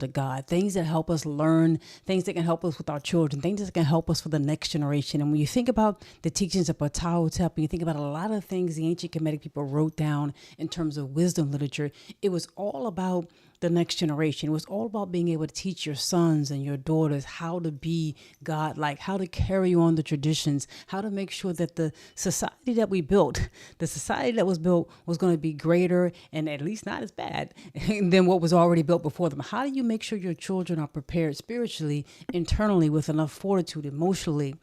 to God, things that help us learn, things that can help us with our children, things that can help us for the next generation. And when you think about the teachings of Ptahhotep, and you think about a lot of things the ancient Kemetic people wrote down in terms of wisdom literature, it was all about the next generation. It was all about being able to teach your sons and your daughters how to be God-like, how to carry on the traditions, how to make sure that the society that we built, the society that was built was going to be greater and at least not as bad than what was already built before them. How do you make sure your children are prepared spiritually, internally, with enough fortitude, emotionally,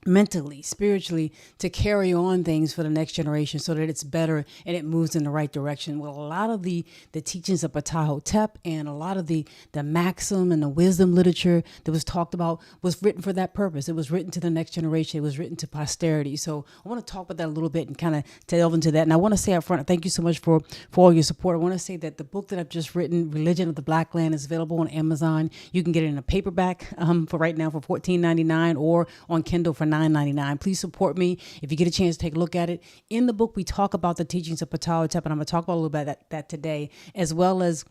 mentally, spiritually, to carry on things for the next generation so that it's better and it moves in the right direction? Well, a lot of the teachings of Ptahhotep and a lot of the maxim and the wisdom literature that was talked about was written for that purpose. It was written to the next generation. It was written to posterity. So I want to talk about that a little bit and kind of delve into that. And I want to say up front, thank you so much for all your support. I want to say that the book that I've just written, Religion of the Black Land, is available on Amazon. You can get it in a paperback for right now for $14.99 or on Kindle for $9.99. Please support me if you get a chance to take a look at it. In the book, we talk about the teachings of Ptahhotep, and I'm going to talk about a little bit about that today, as well as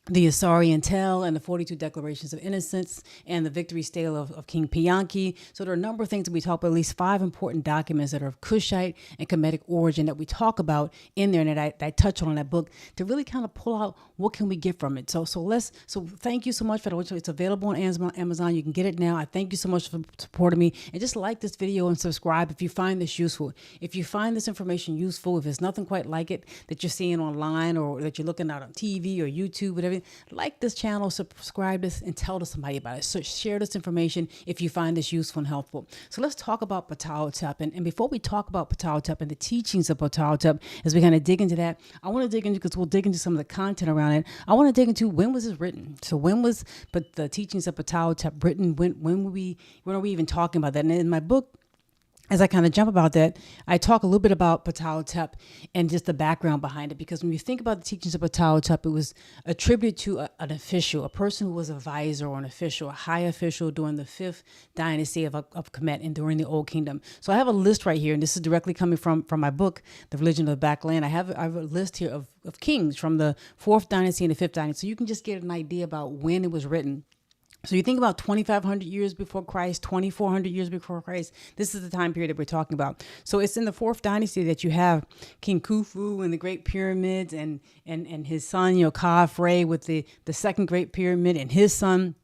the Asarian Tale and the 42 Declarations of Innocence and the Victory Stele of King Pianki. So there are a number of things that we talk about, at least 5 important documents that are of Kushite and Kemetic origin that we talk about in there and that I touch on in that book to really kind of pull out what can we get from it. So thank you so much for that. It's available on Amazon. You can get it now. I thank you so much for supporting me, and just like this video and subscribe if you find this useful. If you find this information useful, if there's nothing quite like it that you're seeing online or that you're looking at on TV or YouTube, whatever, like this channel, subscribe this, and tell to somebody about it. So share this information if you find this useful and helpful. So let's talk about Ptahhotep. And before we talk about Ptahhotep and the teachings of Ptahhotep, as we kind of dig into that, I want to dig into, because we'll dig into some of the content around it, I want to dig into when was this written? So when was the teachings of Ptahhotep written? When are we even talking about that? And in my book, as I kind of jump about that, I talk a little bit about Ptahhotep and just the background behind it. Because when you think about the teachings of Ptahhotep, it was attributed to an official, a person who was a vizier or an official, a high official during the 5th dynasty of Kemet and during the Old Kingdom. So I have a list right here, and this is directly coming from my book, The Religion of the Black Land. I have a list here of kings from the 4th dynasty and the 5th dynasty. So you can just get an idea about when it was written. So you think about 2,500 years before Christ, 2,400 years before Christ. This is the time period that we're talking about. So it's in the 4th dynasty that you have King Khufu and the Great Pyramids and his son, Khafre with the second Great Pyramid, and his son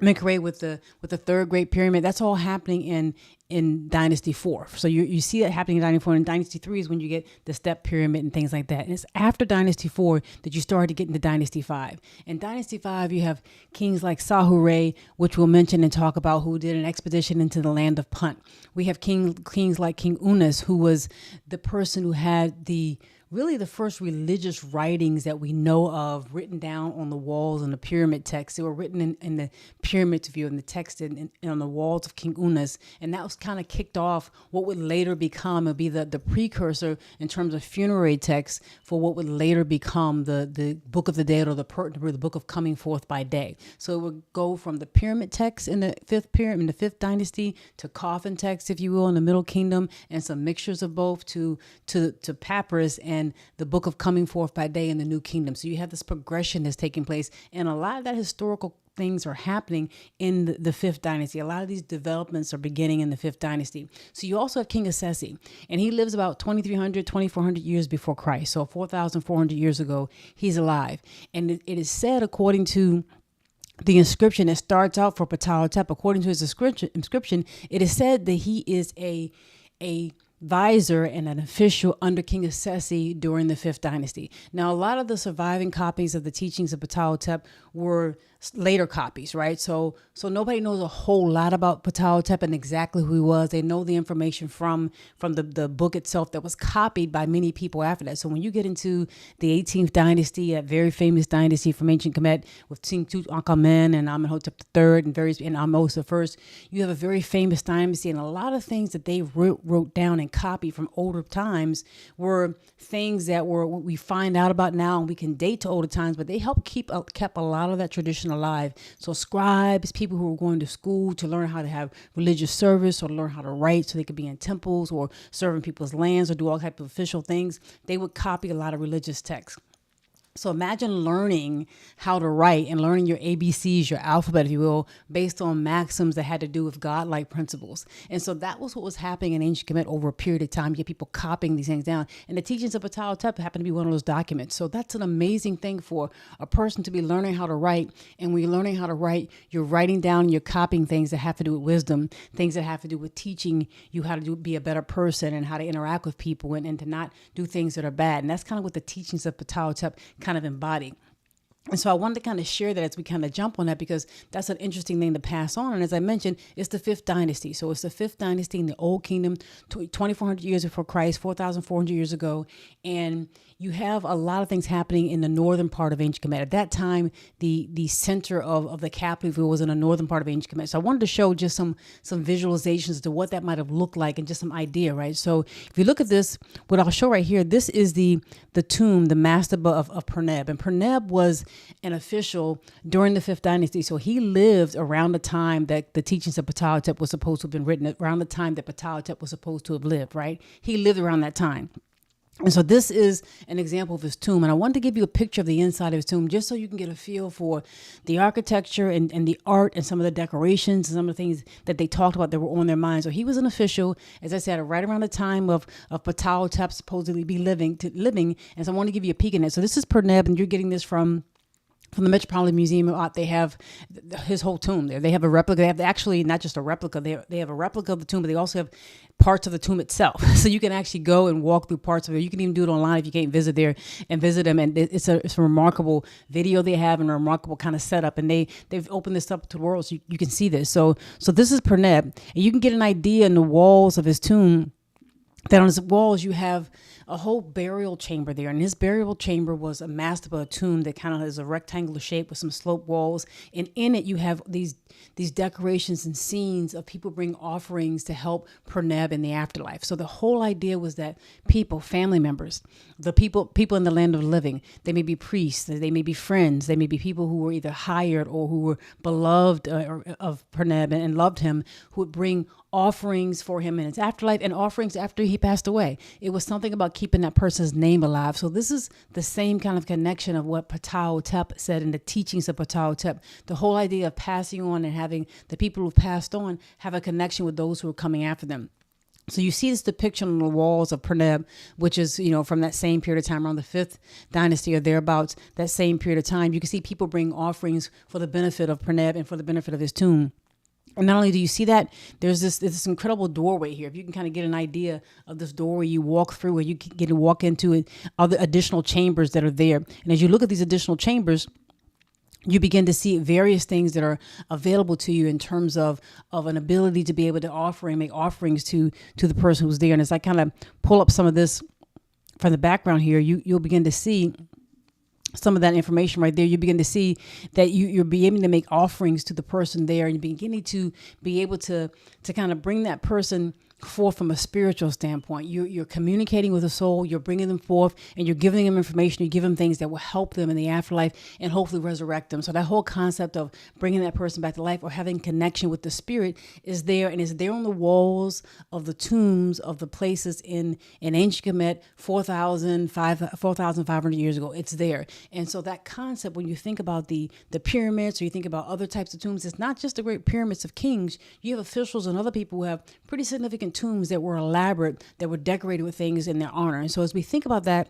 Menkaure with the 3rd Great Pyramid. That's all happening in Dynasty 4. So you see that happening in Dynasty 4. And Dynasty 3 is when you get the Step Pyramid and things like that. And it's after Dynasty 4 that you start to get into Dynasty 5. In Dynasty 5, you have kings like Sahure, which we'll mention and talk about, who did an expedition into the land of Punt. We have kings like King Unis, who was the person who had really the first religious writings that we know of written down on the walls in the pyramid text. They were written in the pyramid view, in the text and on the walls of King Unis. And that was kind of kicked off what would later become, and be the precursor in terms of funerary texts for what would later become the Book of the Dead, or the Book of Coming Forth by Day. So it would go from the pyramid text in the 5th dynasty to coffin text, if you will, in the Middle Kingdom, and some mixtures of both to papyrus and the Book of Coming Forth by Day in the New Kingdom. So you have this progression that's taking place, and a lot of that historical things are happening in the 5th dynasty. A lot of these developments are beginning in the 5th dynasty. So you also have King Isesi, and he lives about 2,300, 2,400 years before Christ. So 4,400 years ago, he's alive. And it is said, according to the inscription that starts out for Ptahhotep, according to his inscription, it is said that he is a vizier and an official under King Isesi during the 5th dynasty. Now, a lot of the surviving copies of the teachings of Ptahhotep were later copies, right? So nobody knows a whole lot about Ptahhotep and exactly who he was. They know the information from the book itself that was copied by many people after that. So when you get into the 18th dynasty, that very famous dynasty from ancient Kemet with King Tutankhamun and Amenhotep III and Ahmose I, you have a very famous dynasty, and a lot of things that they wrote down and copied from older times were things that we find out about now and we can date to older times, but they kept a lot of that tradition alive. So scribes, people who were going to school to learn how to have religious service or learn how to write so they could be in temples or serving people's lands or do all types of official things, they would copy a lot of religious texts. So imagine learning how to write and learning your ABCs, your alphabet, if you will, based on maxims that had to do with godlike principles. And so that was what was happening in ancient Kemet over a period of time. You get people copying these things down. And the teachings of Ptahhotep happen to be one of those documents. So that's an amazing thing for a person to be learning how to write. And when you're learning how to write, you're writing down, you're copying things that have to do with wisdom, things that have to do with teaching you how to be a better person and how to interact with people and to not do things that are bad. And that's kind of what the teachings of Ptahhotep kind of embody. And so I wanted to kind of share that as we kind of jump on that, because that's an interesting thing to pass on. And as I mentioned, it's the fifth dynasty. So it's the fifth dynasty in the Old Kingdom, 2,400 years before Christ, 4,400 years ago. And you have a lot of things happening in the northern part of ancient Kemet. At that time, the center of the capital was in the northern part of ancient Kemet. So I wanted to show just some visualizations to what that might have looked like and just some idea, right? So if you look at this, what I'll show right here, this is the tomb, the Mastaba of Perneb. And Perneb was an official during the fifth dynasty. So he lived around the time that the teachings of Ptahhotep was supposed to have been written, around the time that Ptahhotep was supposed to have lived, right? He lived around that time. And so this is an example of his tomb. And I wanted to give you a picture of the inside of his tomb just so you can get a feel for the architecture and the art and some of the decorations and some of the things that they talked about that were on their minds. So he was an official, as I said, right around the time of Ptahhotep supposedly be living. And so I want to give you a peek in it. So this is Perneb, and you're getting this from the Metropolitan Museum. They have his whole tomb there. They have a replica. They have actually not just a replica. They have a replica of the tomb, but they also have parts of the tomb itself. So you can actually go and walk through parts of it. You can even do it online if you can't visit there and visit them. And it's a remarkable video they have and a remarkable kind of setup. And they've opened this up to the world so you can see this. So this is Perneb, and you can get an idea in the walls of his tomb. That on his walls you have a whole burial chamber there. And his burial chamber was a mastaba, a tomb that kind of has a rectangular shape with some sloped walls. And in it you have these decorations and scenes of people bring offerings to help Perneb in the afterlife. So the whole idea was that people, family members, the people in the land of the living, they may be priests, they may be friends, they may be people who were either hired or who were beloved of Perneb and loved him, who would bring offerings for him in his afterlife and offerings after he passed away. It was something about keeping that person's name alive. So this is the same kind of connection of what Ptahhotep said in the teachings of Ptahhotep. The whole idea of passing on and having the people who've passed on have a connection with those who are coming after them. So you see this depiction on the walls of Perneb, which is, from that same period of time, around the fifth dynasty or thereabouts, that same period of time. You can see people bring offerings for the benefit of Perneb and for the benefit of his tomb. And not only do you see that, there's this incredible doorway here. If you can kind of get an idea of this doorway you walk through, and you can get to walk into it, other additional chambers that are there. And as you look at these additional chambers, you begin to see various things that are available to you in terms of an ability to be able to offer and make offerings to the person who's there. And as I kind of pull up some of this from the background here, you'll begin to see some of that information right there. You begin to see that you're be able to make offerings to the person there, and you're beginning to be able to kind of bring that person forth from a spiritual standpoint. You're communicating with the soul, you're bringing them forth, and you're giving them information, you give them things that will help them in the afterlife and hopefully resurrect them. So that whole concept of bringing that person back to life or having connection with the spirit is there, and is there on the walls of the tombs of the places in ancient Kemet 4,500 years ago. It's there. And so that concept, when you think about the pyramids, or you think about other types of tombs, it's not just the great pyramids of kings. You have officials and other people who have pretty significant tombs that were elaborate, that were decorated with things in their honor. And so as we think about that,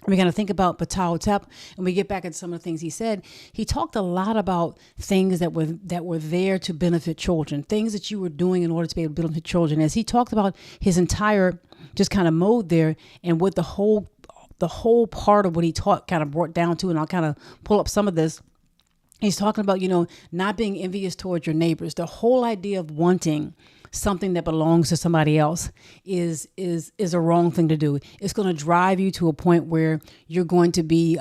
we're going to think about Ptahhotep, and we get back at some of the things he said. He talked a lot about things that were there to benefit children, things that you were doing in order to be able to benefit children. As he talked about his entire just kind of mode there, and what the whole part of what he taught kind of brought down to, and I'll kind of pull up some of this. He's talking about, not being envious towards your neighbors. The whole idea of wanting something that belongs to somebody else is a wrong thing to do. It's going to drive you to a point where you're going to be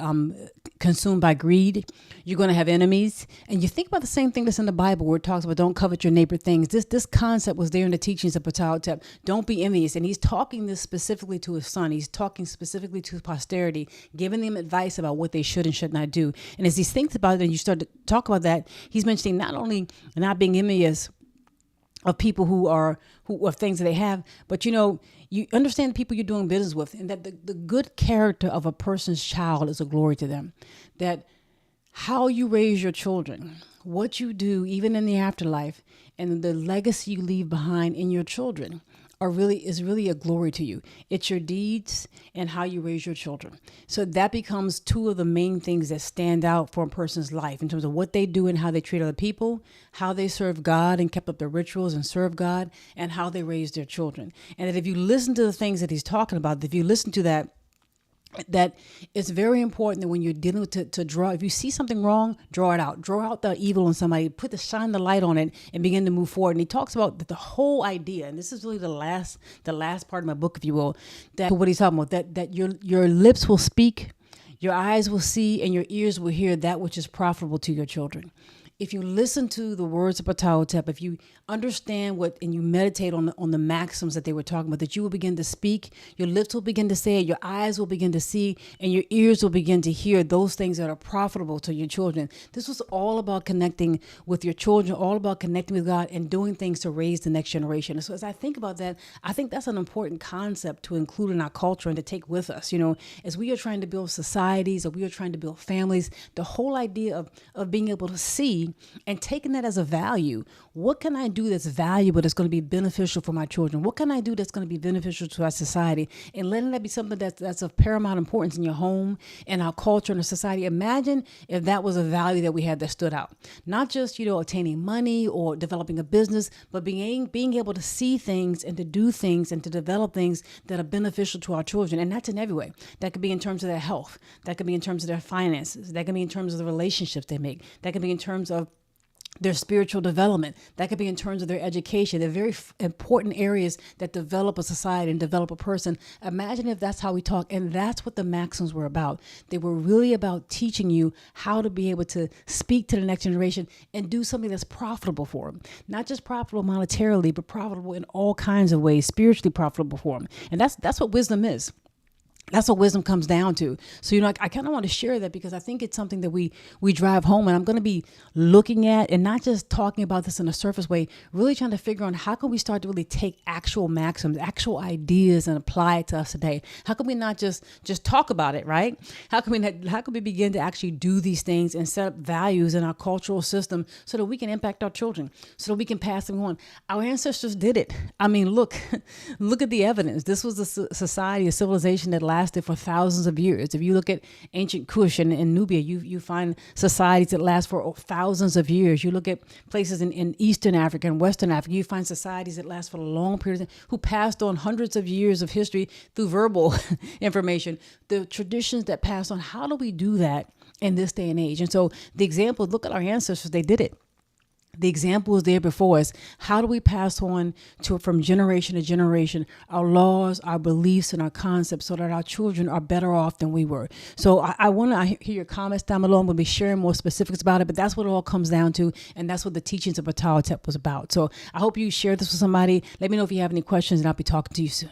consumed by greed. You're going to have enemies. And you think about the same thing that's in the Bible, where it talks about don't covet your neighbor things. This concept was there in the teachings of Ptahhotep. Don't be envious. And he's talking this specifically to his son. He's talking specifically to his posterity, giving them advice about what they should and should not do. And as he thinks about it, and you start to talk about that, he's mentioning not only not being envious of people who of things that they have. But you understand the people you're doing business with, and that the good character of a person's child is a glory to them. That how you raise your children, what you do, even in the afterlife, and the legacy you leave behind in your children is really a glory to you. It's your deeds and how you raise your children. So that becomes two of the main things that stand out for a person's life in terms of what they do and how they treat other people, how they serve God and kept up their rituals and serve God, and how they raise their children. And that if you listen to the things that he's talking about, if you listen to that it's very important that when you're dealing with to draw, if you see something wrong, draw it out. Draw out the evil in somebody, shine the light on it, and begin to move forward. And he talks about the whole idea, and this is really the last part of my book, if you will, that what he's talking about, that your lips will speak, your eyes will see, and your ears will hear that which is profitable to your children. If you listen to the words of Ptahhotep, if you understand and you meditate on the maxims that they were talking about, that you will begin to speak, your lips will begin to say it, your eyes will begin to see, and your ears will begin to hear those things that are profitable to your children. This was all about connecting with your children, all about connecting with God and doing things to raise the next generation. And so as I think about that, I think that's an important concept to include in our culture and to take with us. As we are trying to build societies, or we are trying to build families, the whole idea of being able to see and taking that as a value. What can I do that's valuable, that's going to be beneficial for my children? What can I do that's going to be beneficial to our society? And letting that be something that's of paramount importance in your home and our culture and our society. Imagine if that was a value that we had that stood out. Not just, attaining money or developing a business, but being able to see things and to do things and to develop things that are beneficial to our children. And that's in every way. That could be in terms of their health. That could be in terms of their finances. That could be in terms of the relationships they make. That could be in terms of their spiritual development. That could be in terms of their education. They're very important areas that develop a society and develop a person. Imagine if that's how we talk. And that's what the maxims were about. They were really about teaching you how to be able to speak to the next generation and do something that's profitable for them. Not just profitable monetarily, but profitable in all kinds of ways, spiritually profitable for them. And that's what wisdom is. That's what wisdom comes down to. So, I kind of want to share that because I think it's something that we drive home, and I'm going to be looking at and not just talking about this in a surface way, really trying to figure out how can we start to really take actual maxims, actual ideas and apply it to us today? How can we not just talk about it, right? How can we begin to actually do these things and set up values in our cultural system so that we can impact our children, so that we can pass them on? Our ancestors did it. I mean, look at the evidence. This was a society, a civilization that lasted for thousands of years. If you look at ancient Kush and Nubia, you find societies that last for thousands of years. You look at places in Eastern Africa and Western Africa, you find societies that last for a long period of time, who passed on hundreds of years of history through verbal information. The traditions that passed on, how do we do that in this day and age? And so the example, look at our ancestors, they did it. The example is there before us. How do we pass on from generation to generation our laws, our beliefs, and our concepts so that our children are better off than we were? So I want to hear your comments down below. I'm going to be sharing more specifics about it, but that's what it all comes down to, and that's what the teachings of Ptahhotep was about. So I hope you share this with somebody. Let me know if you have any questions, and I'll be talking to you soon.